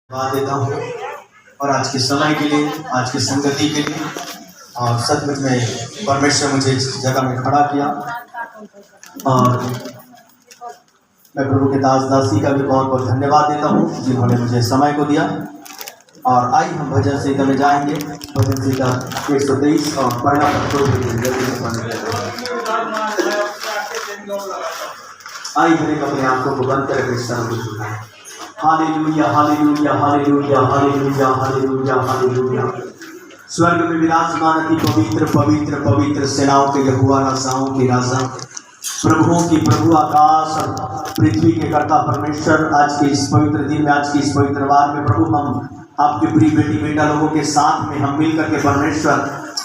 धन्यवाद देता हूँ और आज के समय के लिए, आज की संगति के लिए, और सचमुच में परमेश्वर मुझे इस जगह में खड़ा किया और मैं प्रभु के दास दासी का भी बहुत बहुत धन्यवाद देता हूँ जिन्होंने मुझे समय को दिया। और आइए हम भजन संहिता में जाएंगे। भजन संहिता 123 और पहला आइए हमें अपने आंखों को बंद करके शरण को सुनाएं। Hallelujah hallelujah hallelujah hallelujah hallelujah hallelujah. स्वर्ग में विराजमान अति पवित्र पवित्र पवित्र सेनाओं के यहोवा राजाओं के राजा प्रभुओं की प्रभु आकाश और पृथ्वी के कर्ता परमेश्वर, आज के इस पवित्र दिन में, आज की इस पवित्र वार में प्रभु हम आपकी प्रिय बेटी बेटा लोगों के साथ में हम मिल करके परमेश्वर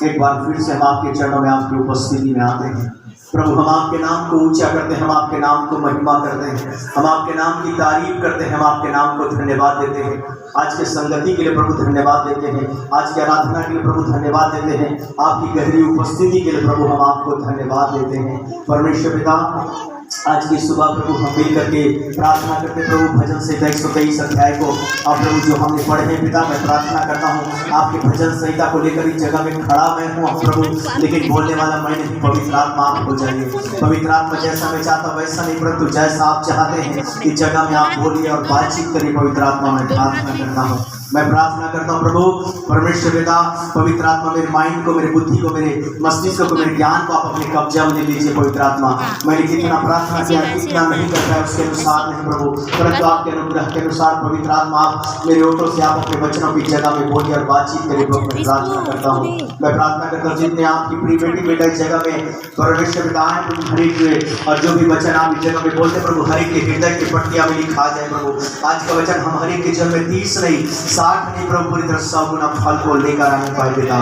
एक बार फिर से हम आपके चरणों में आपकी उपस्थिति में आते हैं। प्रभु हम आपके नाम को ऊंचा करते हैं, हम आपके नाम को महिमा करते हैं, हम आपके नाम की तारीफ करते हैं, हम आपके नाम को धन्यवाद देते हैं। आज के संगति के लिए प्रभु धन्यवाद देते हैं, आज की आराधना के लिए प्रभु धन्यवाद देते हैं, आपकी गहरी उपस्थिति के लिए प्रभु हम आपको धन्यवाद देते हैं। परमेश्वर पिता, आज की सुबह प्रभु हम मिल करके प्रार्थना करते प्रभु भजन संहिता 123 अध्याय को और प्रभु जो हमने पढ़े हैं पिता, मैं प्रार्थना करता हूँ आपके भजन संहिता को लेकर इस जगह में खड़ा मैं हूँ प्रभु, लेकिन बोलने वाला मैं नहीं, पवित्र आत्मा आप हो जाइए। पवित्र आत्मा जैसा मैं चाहता वैसा नहीं, परंतु जैसा आप चाहते हैं इस जगह में आप बोलिए और बातचीत करिए। पवित्र आत्मा मैं प्रार्थना करता हूँ, मैं प्रार्थना करता हूँ प्रभु परमेश्वर पिता, पवित्र आत्मा मेरे माइंड को, मेरी बुद्धि को, मेरे मस्तिष्क को, मेरे ज्ञान को आप अपने कब्जा में ले लीजिए। पवित्र आत्मा मैंने कितना प्रार्थना किया, कितना नहीं कर पाया उसके अनुसार नहीं प्रभु, परंतु आपके अनुग्रह के अनुसार पवित्र आत्मा आप मेरे ओठों से आप अपने वचनों की जगह में बोलिए और बातचीत करिए। मैं प्रार्थना करता हूँ, मैं प्रार्थना करता हूँ जितने आपकी प्रिय बेटी बेटा इस जगह में परमेश्वर पिता है प्रभु, हरेक हुए और जो भी वचन आप इस जगह में बोलते प्रभु हरेक के हृदय की पट्टियां में लिखा जाए प्रभु। आज का वचन हम हरेक के जीवन में 30 नहीं 60 नहीं प्रभु पूरी तरह 100 गुना फल को लेकर आने पाए पिता।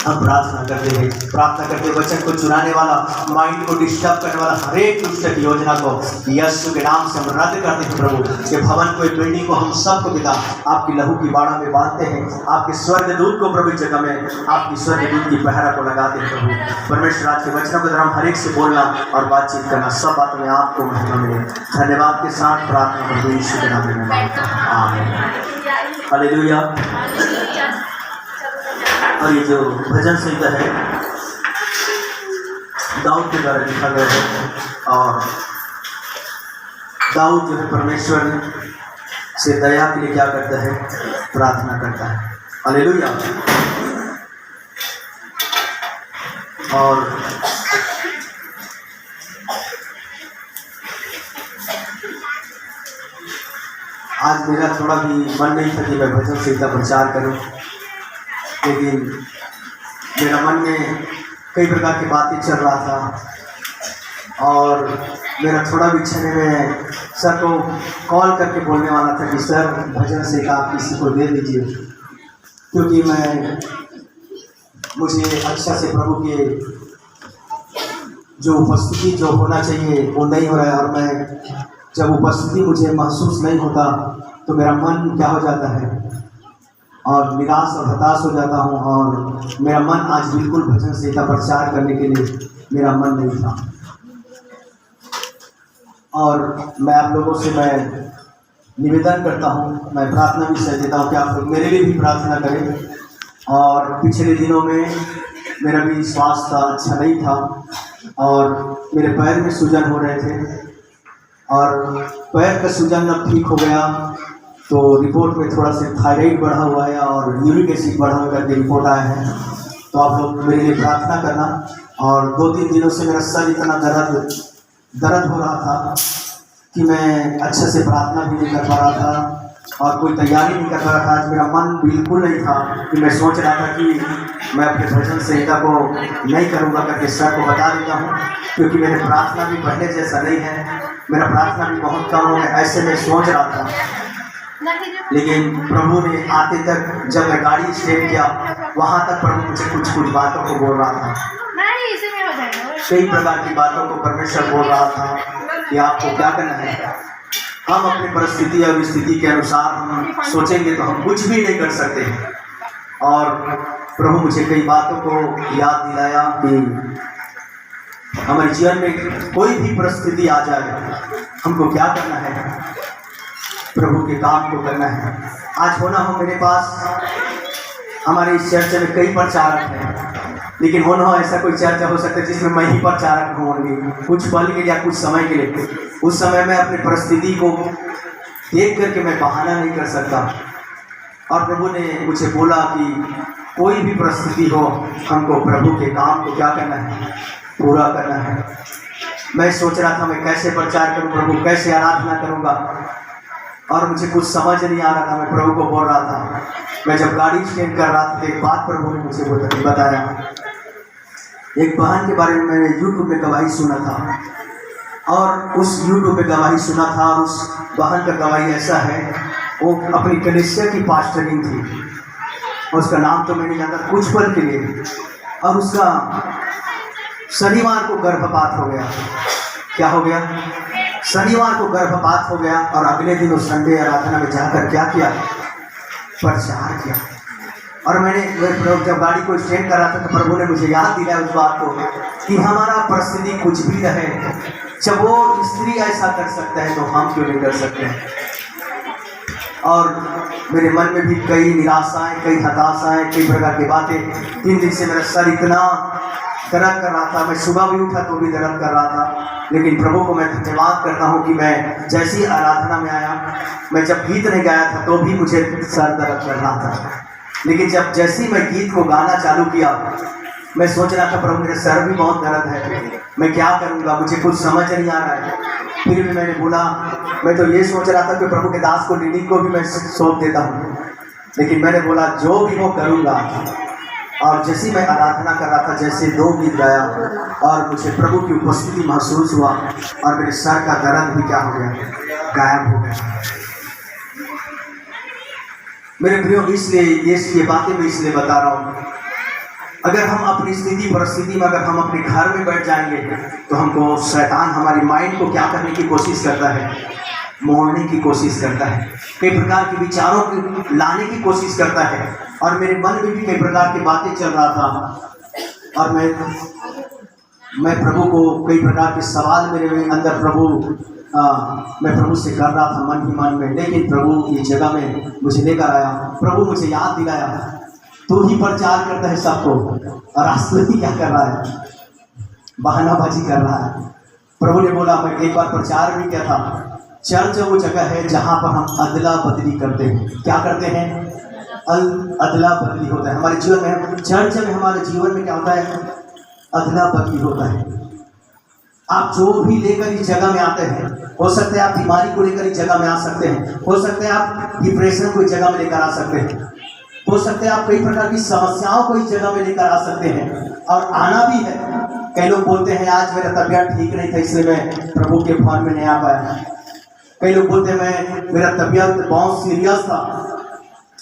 हम प्रार्थना करते हैं, प्रार्थना करते वचन को चुराने वाला, माइंड को डिस्टर्ब करने वाला हरेक दुष्ट योजना को यीशु के नाम से हम रद्द करते हैं प्रभु। ये भवन को, ये बिल्डिंग को हम सबको पिता आपकी लहू की बाड़ा में बांधते हैं, आपके स्वर्गदूत को प्रभु जगह में आपकी स्वर्गदूत की पहरा को लगाते हैं प्रभु। परमेश्वर आज के वचनों के द्वारा हम हरेक से बोलना और बातचीत करना, सब बात में आपको महिमा मिले। धन्यवाद के साथ प्रार्थना प्रभु यीशु के नाम में आमीन। हालेलुया। और ये जो भजन संहिता है दाऊद के द्वारा लिखा गया है और दाऊद जो है परमेश्वर से दया के लिए क्या करता है, प्रार्थना करता है। हालेलुया। और आज मेरा थोड़ा भी मन नहीं था कि मैं भजन संहिता प्रचार करूं, लेकिन मेरा मन में कई प्रकार की बातें चल रहा था और मेरा थोड़ा भी इच्छा में सर को कॉल करके बोलने वाला था कि सर भजन संहिता आप किसी को दे दीजिए, क्योंकि मुझे अच्छा से प्रभु के जो उपस्थिति जो होना चाहिए वो नहीं हो रहा है। और मैं जब उपस्थिति मुझे महसूस नहीं होता तो मेरा मन क्या हो जाता है और निराश और हताश हो जाता हूँ। और मेरा मन आज बिल्कुल भजन संहिता प्रचार करने के लिए मेरा मन नहीं था। और मैं आप लोगों से मैं निवेदन करता हूँ, मैं प्रार्थना भी सह देता हूँ कि आप लोग मेरे लिए भी प्रार्थना करें। और पिछले दिनों में मेरा भी स्वास्थ्य अच्छा नहीं था और मेरे पैर में सूजन हो रहे थे और पैर का सूजन अब ठीक हो गया तो रिपोर्ट में थोड़ा सा थायराइड बढ़ा हुआ है और यूरिक एसिड बढ़ा हुआ करके रिपोर्ट आया है। तो आप लोग मेरे लिए प्रार्थना करना। और 2-3 दिनों से मेरा सर इतना दर्द हो रहा था कि मैं अच्छे से प्रार्थना भी नहीं कर पा रहा था और कोई तैयारी नहीं कर पा रहा था। आज मेरा मन बिल्कुल नहीं था कि मैं सोच रहा था कि मैं अपने भजन संहिता को नहीं करूँगा करके सर को बता देता हूँ, क्योंकि मेरे प्रार्थना भी पहले जैसा नहीं है, मेरा प्रार्थना भी बहुत कम हो गया, ऐसे मैं सोच रहा था। लेकिन प्रभु ने आते तक जब मैं गाड़ी स्टेट किया वहाँ तक प्रभु मुझे कुछ कुछ बातों को बोल रहा था, कई प्रकार की बातों को परमेश्वर बोल रहा था कि आपको क्या करना है। हम अपनी परिस्थिति और स्थिति के अनुसार हम सोचेंगे तो हम कुछ भी नहीं कर सकते। और प्रभु मुझे कई बातों को याद दिलाया कि हमारे जीवन में कोई भी परिस्थिति आ जाए हमको क्या करना है, प्रभु के काम को करना है। आज होना हो मेरे पास, हमारे इस चर्च में कई प्रचारक हैं, लेकिन होना हो ऐसा कोई चर्चा हो सकता है जिसमें मैं ही प्रचारक होंगे कुछ पल के लिए या कुछ समय के लिए। उस समय मैं अपनी परिस्थिति को देख करके मैं बहाना नहीं कर सकता। और प्रभु ने मुझे बोला कि कोई भी परिस्थिति हो, हमको प्रभु के काम को क्या करना है, पूरा करना है। मैं सोच रहा था मैं कैसे प्रचार करूं प्रभु, कैसे आराधना करूंगा, और मुझे कुछ समझ नहीं आ रहा था। मैं प्रभु को बोल रहा था, मैं जब गाड़ी स्टैंड कर रहा था एक बात प्रभु ने मुझे बताया। एक बहन के बारे में मैंने यूट्यूब में गवाही सुना था, और उस यूट्यूब पे गवाही सुना था, और उस बहन का गवाही ऐसा है, वो अपनी कलीसिया की पास्टरिंग थी, उसका नाम तो मैं नहीं जानता, कुछ पल के लिए, और उसका शनिवार को गर्भपात हो गया। क्या हो गया? शनिवार को गर्भपात हो गया, और अगले दिन उस संडे आराधना में जाकर क्या किया? प्रचार किया। और मैंने जब गाड़ी को स्टैंड कर रहा था तो प्रभु ने मुझे याद दिलाया उस बात को कि हमारा परिस्थिति कुछ भी रहे, जब वो स्त्री ऐसा कर सकता है तो हम क्यों नहीं कर सकते हैं। और मेरे मन में भी कई निराशाएं, कई हताशाएं, कई प्रकार की बातें। 3 दिन से मेरा सर इतना दर्द कर रहा था, मैं सुबह भी उठा तो भी दर्द कर रहा था। लेकिन प्रभु को मैं धन्यवाद करता हूँ कि मैं जैसी आराधना में आया, मैं जब गीत नहीं गाया था तो भी मुझे सर दर्द कर रहा था, लेकिन जब जैसे ही मैं गीत को गाना चालू किया, मैं सोच रहा था प्रभु मेरे सर भी बहुत दर्द है, मैं क्या करूँगा, मुझे कुछ समझ नहीं आ रहा है। फिर भी मैंने बोला, मैं तो ये सोच रहा था कि प्रभु के दास को लीडिंग को भी मैं सौंप देता हूँ, लेकिन मैंने बोला जो भी वो करूँगा। और जैसे मैं आराधना कर रहा था, जैसे 2 गीत गाया और मुझे प्रभु की उपस्थिति महसूस हुआ, और मेरे सर का दर्द भी क्या हो गया? गायब हो गया। मेरे प्रियो, इसलिए ये बातें मैं इसलिए बता रहा हूँ, अगर हम अपनी स्थिति परिस्थिति में अगर हम अपने घर में बैठ जाएंगे तो हमको शैतान हमारी माइंड को क्या करने की कोशिश करता है? मोड़ने की कोशिश करता है, कई प्रकार के विचारों को लाने की कोशिश करता है। और मेरे मन में भी कई प्रकार की बातें चल रहा था, और मैं प्रभु को कई प्रकार के सवाल मेरे अंदर मैं प्रभु से कर रहा था मन ही मन में। लेकिन प्रभु की जगह में मुझे लेकर आया, प्रभु मुझे याद दिलाया, तू ही प्रचार करता है सबको, और आज तू ही क्या कर रहा है? बहानाबाजी कर रहा है। प्रभु ने बोला, मैं एक बार प्रचार भी किया था, चर्च वो जगह है जहाँ पर हम अदला बदली करते हैं। क्या करते हैं? अदला बदली होता है हमारे जीवन में। चर्च में हमारे जीवन में क्या होता है? अदला बदली होता है। आप जो भी लेकर इस जगह में आते हैं, हो सकता है आप बीमारी को लेकर इस जगह में आ सकते हैं, हो सकता है आप डिप्रेशन को इस जगह में लेकर आ सकते हैं, हो सकता है आप कई प्रकार की समस्याओं को इस जगह में लेकर आ सकते हैं, और आना भी है। कई लोग बोलते हैं आज मेरा तबीयत ठीक नहीं था इसलिए मैं प्रभु के भवन में नहीं आ पाया। कई लोग बोलते हैं मेरा तबीयत बहुत सीरियस था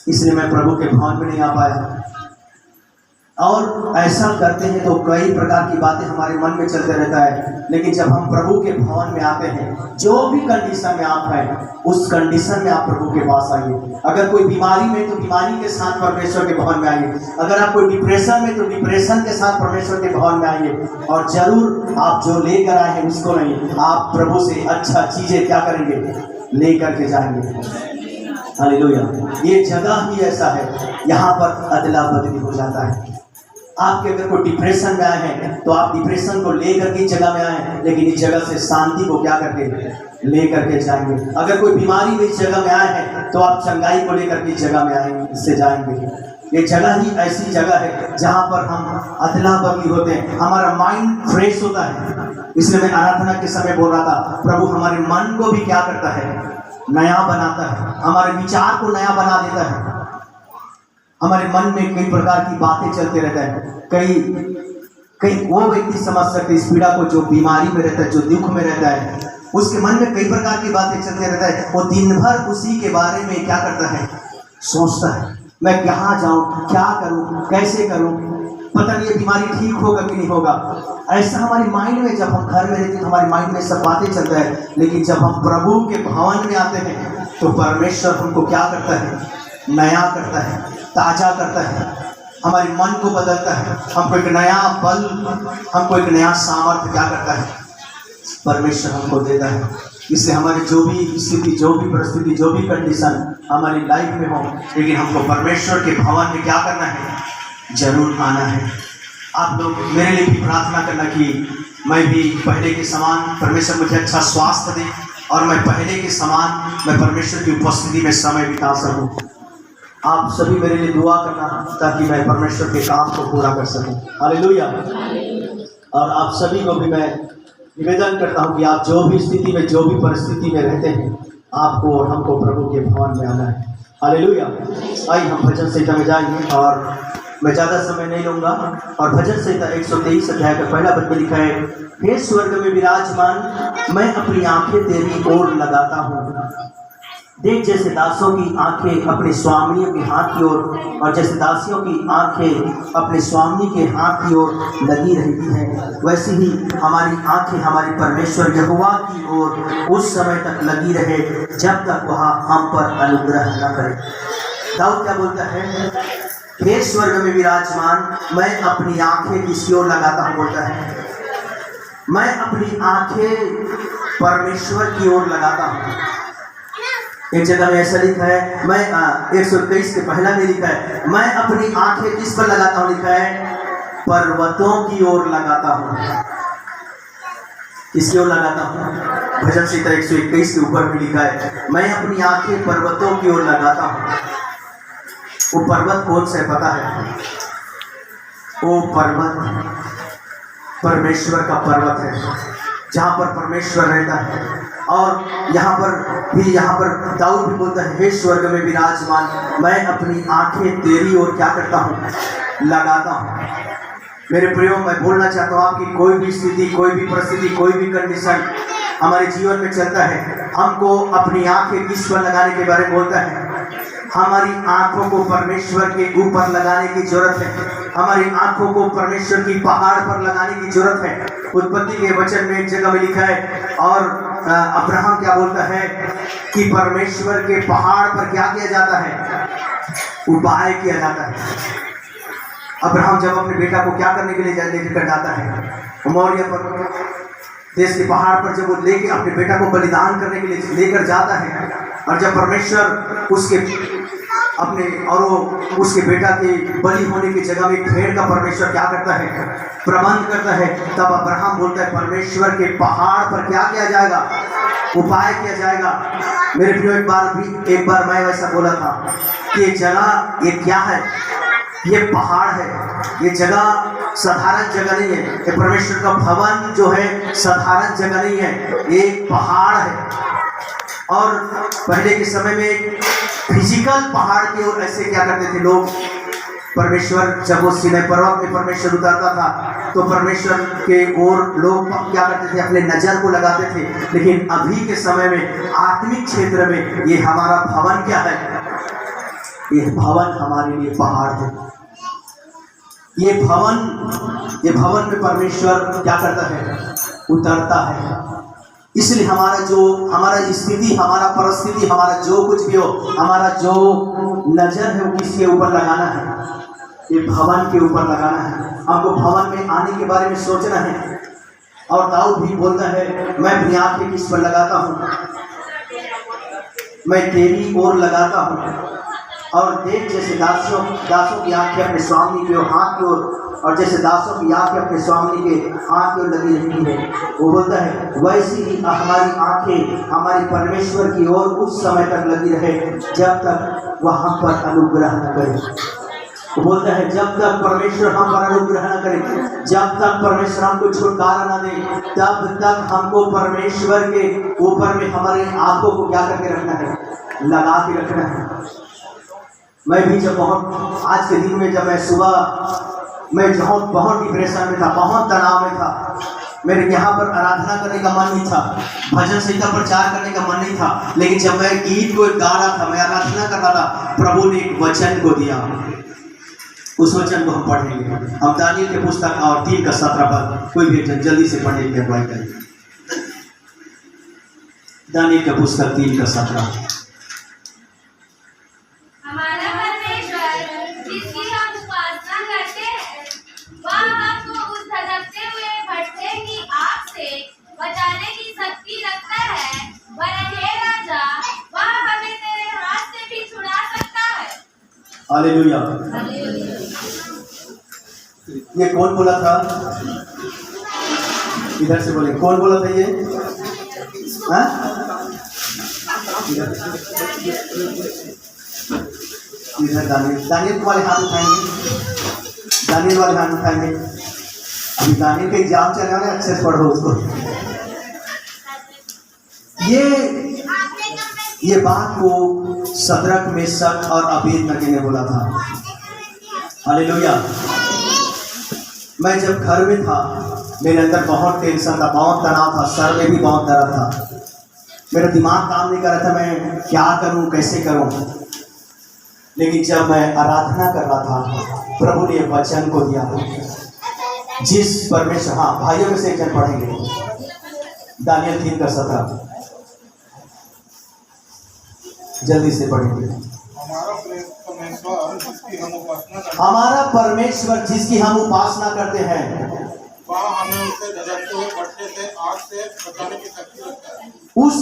इसलिए मैं प्रभु के भवन में नहीं आ पाया। और ऐसा करते हैं तो कई प्रकार की बातें हमारे मन में चलते रहता है। लेकिन जब हम प्रभु के भवन में आते हैं, जो भी कंडीशन में आप हैं, उस कंडीशन में आप प्रभु के पास आइए। अगर कोई बीमारी में तो बीमारी के साथ परमेश्वर के भवन में आइए, अगर आप कोई डिप्रेशन में तो डिप्रेशन के साथ परमेश्वर के भवन में आइए। और जरूर आप जो लेकर आए हैं उसको नहीं, आप प्रभु से अच्छा चीजें क्या करेंगे? लेकर के जाएंगे। हालेलुया। ये जगह ही ऐसा है, यहाँ पर अदला बदली हो जाता है। आपके अगर कोई डिप्रेशन में आए हैं तो आप डिप्रेशन को लेकर के इस जगह में आए हैं, लेकिन इस जगह से शांति को क्या करके लेकर के जाएंगे। अगर कोई बीमारी में इस जगह में आए हैं तो आप चंगाई को लेकर के इस जगह में आएंगे, इससे जाएंगे। ये जगह ही ऐसी जगह है जहाँ पर हम अदला बदली होते हैं, हमारा माइंड फ्रेश होता है। इसलिए मैं आराधना के समय बोल रहा था, प्रभु हमारे मन को भी क्या करता है? नया बनाता है, हमारे विचार को नया बना देता है। हमारे मन में कई प्रकार की बातें चलते रहता है। कई वो व्यक्ति समझ सकते इस पीड़ा को जो बीमारी में रहता है, जो दुख में रहता है, उसके मन में कई प्रकार की बातें चलते रहता है। वो दिन भर उसी के बारे में क्या करता है? सोचता है, मैं कहाँ जाऊँ, क्या करूँ, कैसे करूँ, पता नहीं ये बीमारी ठीक होगा कि नहीं होगा। ऐसा हमारी माइंड में, जब हम घर में रहते हैं तो हमारी माइंड में सब बातें चलता है। लेकिन जब हम प्रभु के भवन में आते हैं तो परमेश्वर हमको क्या करता है? नया करता है, ताजा करता है, हमारे मन को बदलता है, हमको एक नया बल, हमको एक नया सामर्थ्य क्या करता है? परमेश्वर हमको देता है। इससे हमारे जो भी स्थिति, जो भी परिस्थिति, जो भी कंडीशन हमारी लाइफ में हो, लेकिन हमको परमेश्वर के भवन में क्या करना है, जरूर आना है। आप लोग मेरे लिए भी प्रार्थना करना कि मैं भी पहले के समान परमेश्वर मुझे अच्छा स्वास्थ्य दे और मैं पहले के समान मैं परमेश्वर की उपस्थिति में समय बिता सकूं। आप सभी मेरे लिए दुआ करना ताकि मैं परमेश्वर के काम को पूरा कर सकूं। हालेलुया। और आप सभी को भी मैं निवेदन करता हूं कि आप जो भी स्थिति में, जो भी परिस्थिति में रहते हैं, आपको और हमको प्रभु के भवन में आना है। हालेलुया। आइए हम भजन संहिता में जाएंगे और मैं ज़्यादा समय नहीं लूँगा। और भजन संहिता 123 अध्याय का पहला पद में लिखा है, हे स्वर्ग में विराजमान, मैं अपनी आंखें तेरी ओर लगाता हूँ। देख जैसे दासों की आंखें अपने स्वामियों के हाथ की ओर और जैसे दासियों की आंखें अपने स्वामी के हाथ की ओर लगी रहती हैं, वैसे ही हमारी आंखें हमारे परमेश्वर यहोवा की ओर उस समय तक लगी रहे जब तक वह हम पर अनुग्रह न करे। दाऊद क्या बोलता है, हे स्वर्ग में विराजमान, मैं अपनी आंखें किसी ओर लगाता हूँ। बोलता है मैं अपनी आंखें परमेश्वर की ओर लगाता हूँ। एक जगह में ऐसा लिखा है, मैं 123 के पहला में लिखा है, मैं अपनी आंखें किस पर लगाता हूँ, लिखा है पर्वतों की ओर लगाता हूँ। किसकी ओर लगाता हूँ? भजन संहिता 121 के ऊपर भी लिखा है, मैं अपनी आंखें पर्वतों की ओर लगाता हूँ। वो पर्वत कौन सा है पता है? वो पर्वत परमेश्वर का पर्वत है, जहाँ पर परमेश्वर रहता है। और यहाँ पर दाऊद भी बोलता है, हे स्वर्ग में विराजमान, मैं अपनी आंखें तेरी ओर क्या करता हूँ, लगाता हूँ। मेरे प्रियो, मैं बोलना चाहता हूँ आपकी कोई भी स्थिति, कोई भी परिस्थिति, कोई भी कंडीशन हमारे जीवन में चलता है, हमको अपनी आंखें किस पर लगाने के बारे में बोलता है। हमारी आंखों को परमेश्वर के ऊपर लगाने की जरूरत है। हमारी आंखों को परमेश्वर की पहाड़ पर लगाने की जरूरत है। उत्पत्ति के वचन में एक जगह में लिखा है, और अब्राहम क्या बोलता है कि परमेश्वर के पहाड़ पर क्या किया जाता है, उपाय किया जाता है। अब्राहम जब अपने बेटा को क्या करने के लिए लेकर जाता है, मौर्य पर देश के पहाड़ पर, जब वो लेके अपने बेटा को बलिदान करने के लिए लेकर जाता है, और जब परमेश्वर उसके बेटा के बलि होने की जगह में भेड़ का परमेश्वर क्या करता है, प्रबंध करता है, तब अब्राहम बोलता है परमेश्वर के पहाड़ पर क्या किया जाएगा, उपाय किया जाएगा। मेरे प्रियो, एक बार मैं वैसा बोला था कि ये जगह, ये क्या है, ये पहाड़ है। ये जगह साधारण जगह नहीं है। ये परमेश्वर का भवन जो है साधारण जगह नहीं है, एक पहाड़ है। और पहले के समय में फिजिकल पहाड़ की ओर ऐसे क्या करते थे लोग, परमेश्वर जब वो सीनै पर्वत में परमेश्वर उतरता था तो परमेश्वर के ओर लोग क्या करते थे, अपने नजर को लगाते थे। लेकिन अभी के समय में आत्मिक क्षेत्र में ये हमारा भवन क्या है, ये भवन हमारे लिए पहाड़ है। ये भवन में परमेश्वर क्या करता है, उतरता है। इसलिए हमारा स्थिति, हमारा परिस्थिति, हमारा जो कुछ भी हो, हमारा जो नजर है वो किसके ऊपर लगाना है, ये भवन के ऊपर लगाना है। हमको भवन में आने के बारे में सोचना है। और दाऊद भी बोलता है, मैं अपनी आंखें किस पर लगाता हूँ, मैं तेरी ओर लगाता हूँ। और देख जैसे दासों की आंखें अपने स्वामी के हाथ की ओर, और जैसे दासों की आंखें अपने स्वामी के हाथ की ओर लगी रहती है, वो बोलता है वैसी ही हमारी आंखें हमारी परमेश्वर की ओर उस समय तक लगी रहे जब तक वह हम पर अनुग्रह न करे। वो बोलता है जब तक परमेश्वर हम पर अनुग्रह न करे, जब तक परमेश्वर हमको छुटकारा न दे, तब तक हमको परमेश्वर के ऊपर में हमारे आंखों को क्या करके रखना है, लगा के रखना है। मैं भी जब आज के दिन में जब मैं सुबह बहुत डिप्रेशन में था, बहुत तनाव में था, मेरे यहाँ पर आराधना करने का मन नहीं था, भजन संहिता प्रचार करने का मन नहीं था। लेकिन जब मैं गीत को गा रहा था, मैं आराधना कर रहा था, प्रभु ने एक वचन को दिया। उस वचन को हम पढ़ेंगे। हम दानियल के पुस्तक और 3 का 17 पर कोई भी जल्दी से पढ़ने की अगुवाई करें। दानियल के पुस्तक 3 का 17। बचाने की शक्ति रखता है, वह हे राजा, वह हमें तेरे हाथ से भी हालेलुया। ये कौन बोला था? इधर से बोले, कौन बोला था ये? हाँ? इधर दानियल वाले हाथ उठाएंगे, दानियल वाले हाथ उठाएंगे। अभी दानियल का एग्जाम चल रहा है, अच्छे से पढ़ो उसको। ये बात को सदरक, मेशक और अबेदनगो ने बोला था। हालेलुया। मैं जब घर में था, मेरे अंदर बहुत टेंशन था, बहुत तनाव था, सर में भी बहुत दर्द था, मेरा दिमाग काम नहीं कर रहा था, मैं क्या करूं, कैसे करूं। लेकिन जब मैं आराधना कर रहा था, प्रभु ने वचन को दिया, जिस परमेश्वर, हाँ भाइयों में से एक जन पढ़ेंगे, दानियल 3:17, जल्दी से पढ़ेंगे। हमारा परमेश्वर जिसकी हम उपासना करते हैं, वह हमें उससे धधकते हुए भट्ठे से आग से बचाने की शक्ति रखता है। उस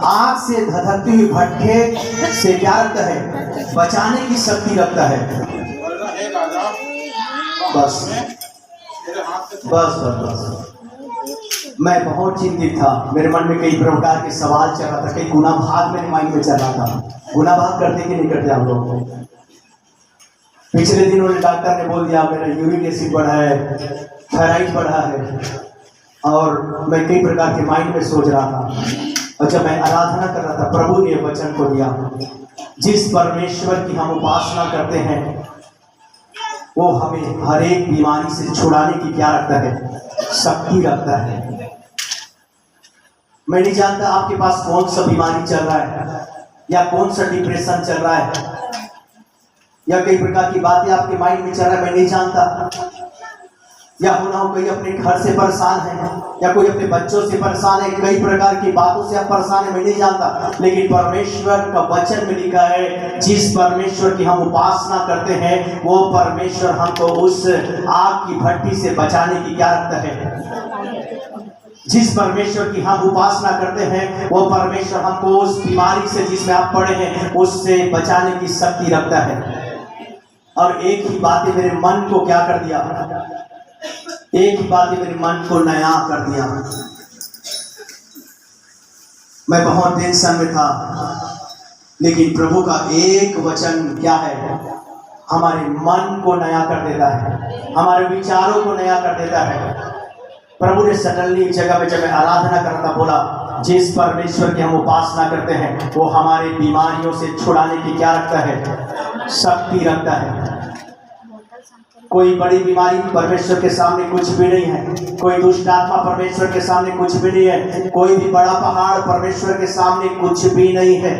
आग से धधकते हुए भट्ठे से क्या रखता है? बचाने की शक्ति रखता है। हे राजा, बस तेरे हाथ से बस बस बस। मैं बहुत चिंतित था, मेरे मन में कई प्रकार के सवाल चल रहा था, कई गुना भाग मेरे माइंड में चल रहा था। गुना भाग करते कि नहीं करते हम लोग? पिछले दिनों डॉक्टर ने बोल दिया मेरा यूरिक एसिड बढ़ा है, थायराइड बढ़ा है, और मैं कई प्रकार के माइंड में सोच रहा था। और जब मैं आराधना कर रहा था, प्रभु ने वचन को दिया, जिस परमेश्वर की हम उपासना करते हैं, वो हमें हर एक बीमारी से छुड़ाने की क्या रखता है? शक्ति रखता है। मैं नहीं जानता आपके पास कौन सा बीमारी चल रहा है, या कौन सा डिप्रेशन चल रहा है, या कई प्रकार की बातें आपके माइंड में चल रहा है, मैं नहीं जानता। या होना हो कोई अपने घर से परेशान है, या कोई अपने बच्चों से परेशान है, कई प्रकार की बातों से आप परेशान है, मैं नहीं जानता। लेकिन परमेश्वर का वचन में लिखा है, जिस परमेश्वर की हम उपासना करते हैं, वो परमेश्वर हमको उस आग की भट्टी से बचाने की क्या रखता है? जिस परमेश्वर की हम उपासना करते हैं, वो परमेश्वर हमको उस बीमारी से जिसमें आप पड़े हैं, उससे बचाने की शक्ति रखता है। और एक ही बात मेरे मन को क्या कर दिया? एक ही बात मेरे मन को नया कर दिया। मैं बहुत टेंशन में था, लेकिन प्रभु का एक वचन क्या है? हमारे मन को नया कर देता है, हमारे विचारों को नया कर देता है। प्रभु ने सडनली एक जगह में जब मैं आराधना करता बोला, जिस परमेश्वर की हम उपासना करते हैं, वो हमारे बीमारियों से छुड़ाने की क्या रखता है? शक्ति रखता है। कोई बड़ी बीमारी परमेश्वर के सामने कुछ भी नहीं है, कोई दुष्ट आत्मा परमेश्वर के सामने कुछ भी नहीं है, कोई भी बड़ा पहाड़ परमेश्वर के सामने कुछ भी नहीं है।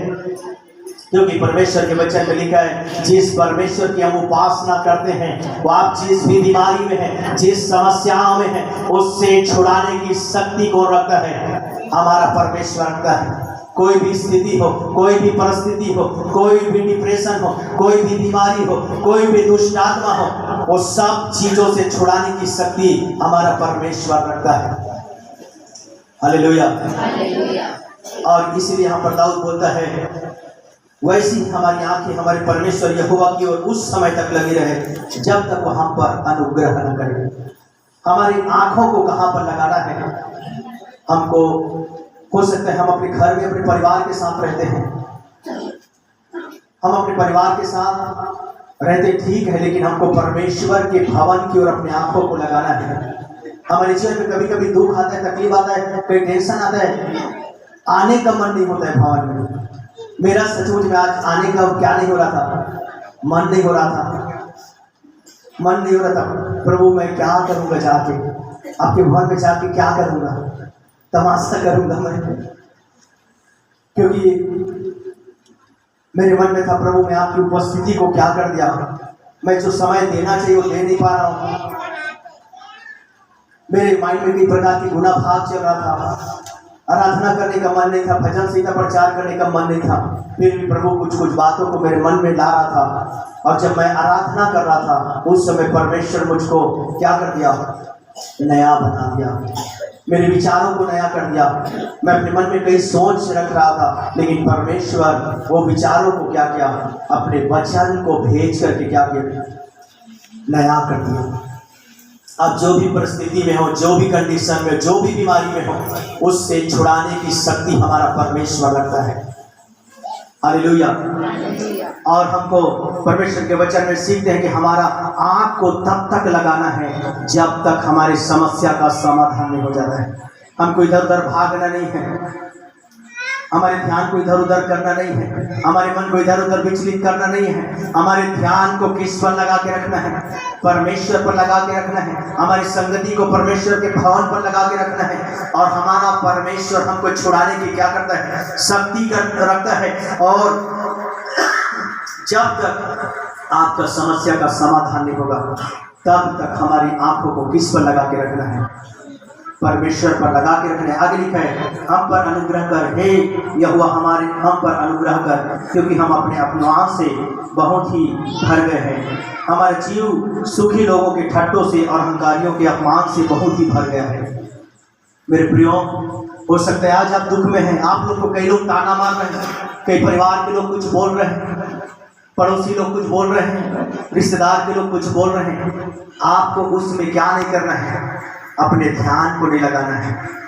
क्योंकि परमेश्वर के वचन में लिखा है, जिस परमेश्वर की हम उपासना करते हैं, वो आप जिस भी बीमारी में है, जिस समस्याओं में है, उससे छुड़ाने की शक्ति को रखता है, हमारा परमेश्वर रखता है। कोई भी स्थिति हो, कोई भी परिस्थिति हो, कोई भी डिप्रेशन हो, कोई भी बीमारी हो, कोई भी दुष्ट आत्मा हो, वो सब चीजों से छुड़ाने की शक्ति हमारा परमेश्वर रखता है। हालेलुया। और इसीलिए यहाँ पर दाऊद बोलता है, वैसी हमारी आंखें हमारे परमेश्वर यहोवा की ओर उस समय तक लगी रहे, जब तक वो हम पर अनुग्रह न करे। हमारी आंखों को कहाँ पर लगाना है? हमको हो सकता है हम अपने घर में अपने परिवार के साथ रहते हैं, हम अपने परिवार के साथ रहते ठीक है, लेकिन हमको परमेश्वर के भवन की ओर अपने आंखों को लगाना है। हमारे जीवन में कभी कभी दुख आता है, तकलीफ आता है, कोई टेंशन आता है, आने का मन नहीं होता है भवन में। मेरा सचमुच में आज आने का क्या नहीं हो रहा था? मन नहीं हो रहा था, मन नहीं हो रहा था। प्रभु मैं क्या करूँगा जाके, आपके भवन में जाके क्या करूँगा? तमाशा करूँगा मैं, क्योंकि मेरे मन में था, प्रभु मैं आपकी उपस्थिति को क्या कर दिया, मैं जो समय देना चाहिए वो दे नहीं पा रहा हूँ। मेरे माइंड में कई प्रकार की गुना भाग चल रहा था, आराधना करने का मन नहीं था, भजन संहिता प्रचार करने का मन नहीं था, फिर भी प्रभु कुछ कुछ बातों को मेरे मन में ला रहा था। और जब मैं आराधना कर रहा था, उस समय परमेश्वर मुझको क्या कर दिया? नया बना दिया। मेरे विचारों को नया कर दिया। मैं अपने मन में कई सोच रख रहा था, लेकिन परमेश्वर वो विचारों को क्या किया, अपने वचन को भेज करके क्या किया, नया कर दिया। अब जो भी परिस्थिति में हो, जो भी कंडीशन में, जो भी बीमारी में हो, उससे छुड़ाने की शक्ति हमारा परमेश्वर रखता है। हालेलुया। और हमको परमेश्वर के वचन में सीखते हैं कि हमारा आँख को तब तक लगाना है जब तक हमारी समस्या का समाधान नहीं हो जाता है। हमको इधर उधर भागना नहीं है, हमारे ध्यान को इधर उधर करना नहीं है, हमारे मन को इधर उधर विचलित करना नहीं है। हमारे ध्यान को किस पर लगा के रखना है, परमेश्वर पर लगा के रखना है। हमारी संगति को परमेश्वर के भवन पर लगा के रखना है। और हमारा परमेश्वर हमको छुड़ाने की क्या करता है, शक्ति रखता है। और जब तक आपका समस्या का समाधान नहीं होगा, तब तक हमारी आंखों को किस पर लगा के रखना है, परमेश्वर पर लगा के रखना है। आगे लिखा है, हम पर अनुग्रह कर, हे यहोवा हमारे हम पर अनुग्रह कर, क्योंकि हम अपने अपमान से बहुत ही भर गए हैं। हमारे जीव सुखी लोगों के ठट्टों से और अहंकारियों के अपमान से बहुत ही भर गया है। मेरे प्रियो, हो सकता है आज आप दुख में हैं, आप लोग को कई लोग ताना मार रहे हैं, कई परिवार के लोग कुछ बोल रहे हैं, पड़ोसी लोग कुछ बोल रहे हैं, रिश्तेदार के लोग कुछ बोल रहे हैं। आपको उसमें क्या नहीं करना है, अपने ध्यान को नहीं लगाना है।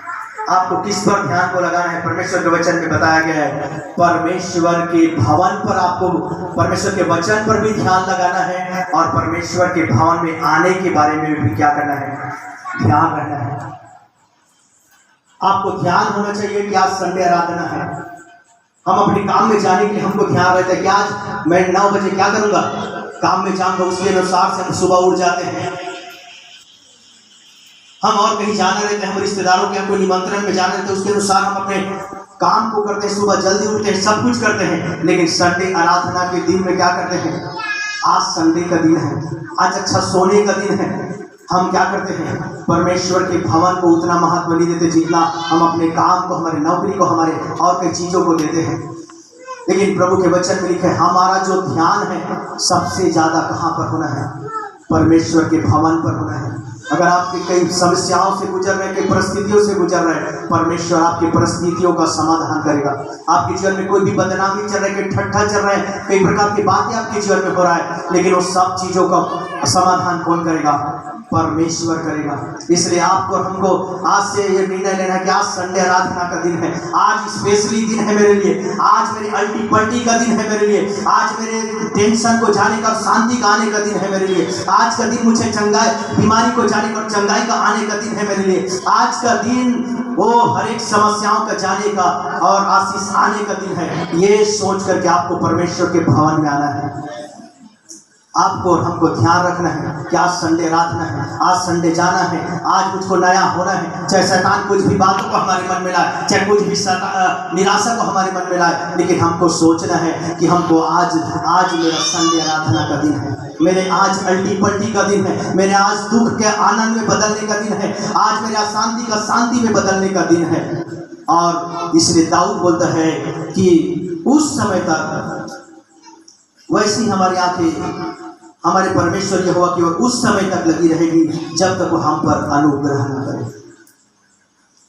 आपको किस पर ध्यान को लगाना है, परमेश्वर के वचन में बताया गया है, परमेश्वर के भवन पर आपको परमेश्वर के वचन पर भी ध्यान लगाना है। और परमेश्वर के भवन में आने के बारे में भी क्या करना है, ध्यान रखना है। आपको ध्यान होना चाहिए कि आज संडे आराधना है, हम अपने काम में जाने के लिए हमको ध्यान रहता है कि आज मैं 9 बजे क्या करूंगा, काम में जाऊंगा। उसके अनुसार से हम सुबह उठ जाते हैं। हम और कहीं जाना रहते हैं, हम रिश्तेदारों के कोई निमंत्रण में जाना रहते हैं, उसके अनुसार हम अपने काम को करते हैं, सुबह जल्दी उठते हैं, सब कुछ करते हैं। लेकिन संडे आराधना के दिन में क्या करते हैं, आज संडे का दिन है, आज अच्छा सोने का दिन है, हम क्या करते हैं, परमेश्वर के भवन को उतना महत्व नहीं देते जितना हम अपने काम को, हमारे नौकरी को, हमारे और कई चीज़ों को देते हैं। लेकिन प्रभु के वचन में लिखा है, हमारा जो ध्यान है सबसे ज़्यादा कहाँ पर होना है, परमेश्वर के भवन पर होना है। अगर आपके कई समस्याओं से गुजर रहे हैं, कई परिस्थितियों से गुजर रहे हैं, परमेश्वर आपकी परिस्थितियों का समाधान करेगा। आपके जीवन में कोई भी बदनामी चल रही है, कई ठट्ठा चल रहा है, कई प्रकार की बातें आपके जीवन में हो रहा है, लेकिन वो सब चीज़ों का समाधान कौन करेगा, परमेश्वर करेगा। इसलिए आपको हमको आज से ये निर्णय लेना है कि आज संडे आराधना का दिन है, आज स्पेशली दिन है मेरे लिए, आज मेरी अल्टी पल्टी का दिन है मेरे लिए, आज मेरे टेंशन को जाने का और शांति का आने का दिन है मेरे लिए, आज का दिन मुझे चंगाई, बीमारी को जाने का और चंगाई का आने का दिन है मेरे लिए, आज का दिन वो हर एक समस्याओं का जाने का और आशीष आने का दिन है। ये सोच करके आपको परमेश्वर के भवन में आना है। आपको और हमको ध्यान रखना है कि आज संडे आराधना है, आज संडे जाना है, आज मुझको नया होना है। चाहे शैतान कुछ भी बातों को हमारे मन में लाए, चाहे कुछ भी निराशा को हमारे मन में लाए, लेकिन हमको सोचना है कि हमको आज मेरा संडे आराधना का दिन है, मेरे आज अल्टी पल्टी का दिन है, मेरे आज दुख के आनंद में बदलने का दिन है, आज मेरे अशांति का शांति में बदलने का दिन है। और इसलिए दाऊद बोलता है कि उस समय तक वैसी हमारी आंखें हमारे परमेश्वर यहोवा की ओर उस समय तक लगी रहेगी जब तक वो हम पर अनुग्रह न करे।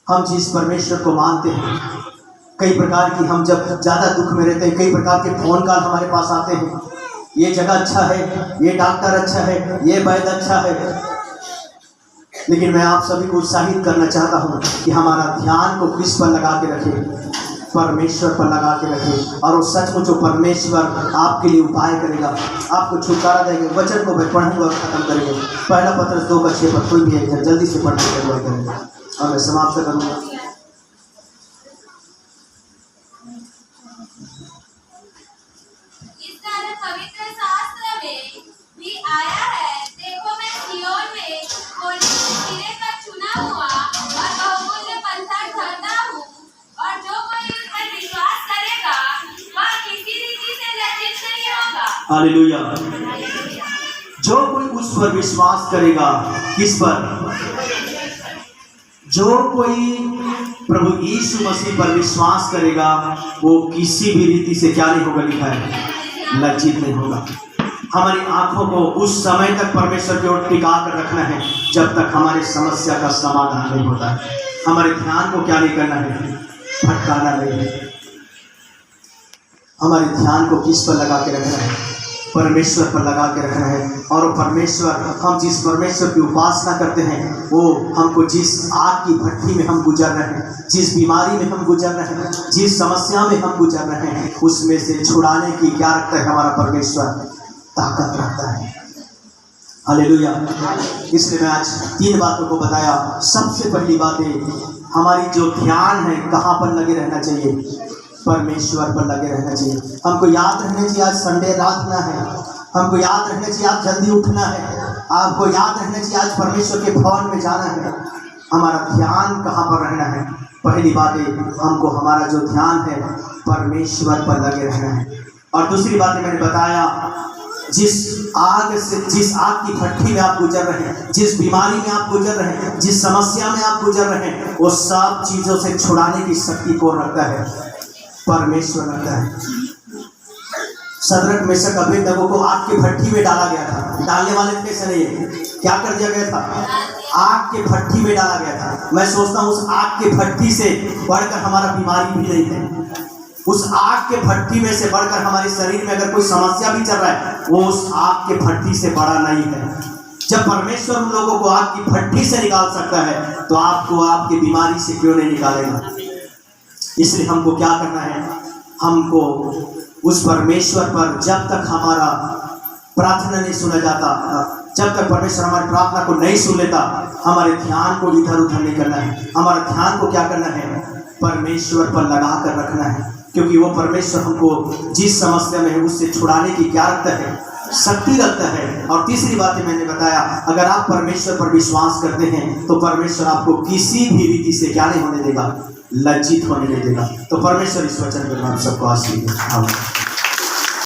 हम जिस परमेश्वर को मानते हैं, कई प्रकार की, हम जब ज़्यादा दुख में रहते हैं, कई प्रकार के फोन कॉल हमारे पास आते हैं, ये जगह अच्छा है, ये डॉक्टर अच्छा है, ये वैद्य अच्छा है। लेकिन मैं आप सभी को उत्साहित करना चाहता हूँ कि हमारा ध्यान को किस पर लगा के रखें, परमेश्वर पर लगा के रखें। और वो सचमुच परमेश्वर आपके लिए उपाय करेगा, आपको छुटकारा देंगे। वचन को मैं पढ़ूंगा और खत्म करेंगे। पहला पत्रस 2:6 पर कोई भी एक जल्दी से पढ़ने की दुआ करेंगे और मैं समाप्त करूंगा। पवित्र शास्त्र में भी आया है, देखो मैं सिय्योन में सिरे का चुना हुआ और बहुमूल्य पत्थर धरता हूँ, और जो कोई उस पर विश्वास करेगा वह किसी रीति से लज्जित नहीं होगा। हालेलुया। जो कोई उस पर विश्वास करेगा, किस पर, जो कोई प्रभु यीशु मसीह पर विश्वास करेगा, वो किसी भी रीति से क्या नहीं होगा, लिखा है, लज्जित नहीं होगा। हमारी आंखों को उस समय तक परमेश्वर की ओर टिका कर रखना है जब तक हमारी समस्या का समाधान नहीं होता है। हमारे ध्यान को क्या नहीं करना है, भटकाना नहीं है। हमारे ध्यान को किस पर लगा के रखना है, परमेश्वर पर लगा के रखना है। और परमेश्वर, हम जिस परमेश्वर की उपासना करते हैं वो हमको जिस आग की भट्टी में हम गुजर रहे हैं, जिस बीमारी में हम गुजर रहे हैं, जिस समस्या में हम गुजर रहे हैं, उसमें से छुड़ाने की क्या रखता है हमारा परमेश्वर, ताकत रखता है। हालेलुया। इसलिए मैं आज 3 बातों को बताया। सबसे पहली बात है, हमारी जो ध्यान है कहाँ पर लगे रहना चाहिए, परमेश्वर पर लगे रहना चाहिए। हमको याद रहना चाहिए आज संडे रात ना है, हमको याद रहना चाहिए आज जल्दी उठना है, आपको याद रहना चाहिए आज परमेश्वर के भवन में जाना है। हमारा ध्यान कहाँ पर रहना है, पहली बात है हमको हमारा जो ध्यान है परमेश्वर पर लगे रहना है। और दूसरी बात मैंने बताया, जिस आग की भट्टी में आप गुजर रहे हैं, जिस बीमारी में आप गुजर रहे हैं, जिस समस्या में आप गुजर रहे हैं, वो सब चीज़ों से छुड़ाने की शक्ति कौन रखता है, परमेश्वर रखता है। सदरक मेशक अबेदनगो को आग की भट्टी में डाला गया था। डालने वाले कैसे नहीं है, क्या कर दिया गया था, आग के भट्टी में डाला गया था। मैं सोचता हूँ उस आग के भट्टी से बढ़कर हमारा बीमारी भी नहीं है, उस आग के भट्टी में से बढ़कर हमारे शरीर में अगर कोई समस्या भी चल रहा है वो उस आग के भट्टी से बड़ा नहीं है। जब परमेश्वर उन लोगों को आग की भट्टी से निकाल सकता है तो आपको आपकी बीमारी से क्यों नहीं निकालेगा। इसलिए हमको क्या करना है, हमको उस परमेश्वर पर जब तक हमारा प्रार्थना नहीं सुना जाता, जब तक परमेश्वर हमारी प्रार्थना को नहीं सुन लेता, हमारे ध्यान को इधर उधर नहीं करना है। हमारा ध्यान को क्या करना है, परमेश्वर पर लगा कर रखना है, क्योंकि वो परमेश्वर हमको जिस समस्या में है उससे छुड़ाने की क्या रखता है, शक्ति रखता है। और तीसरी बात मैंने बताया, अगर आप परमेश्वर पर विश्वास करते हैं तो परमेश्वर आपको किसी भी रीति से क्या नहीं होने देगा, लज्जित होने नहीं देगा। तो परमेश्वर इस वचन पर हम सबको आशीर्वाद दें।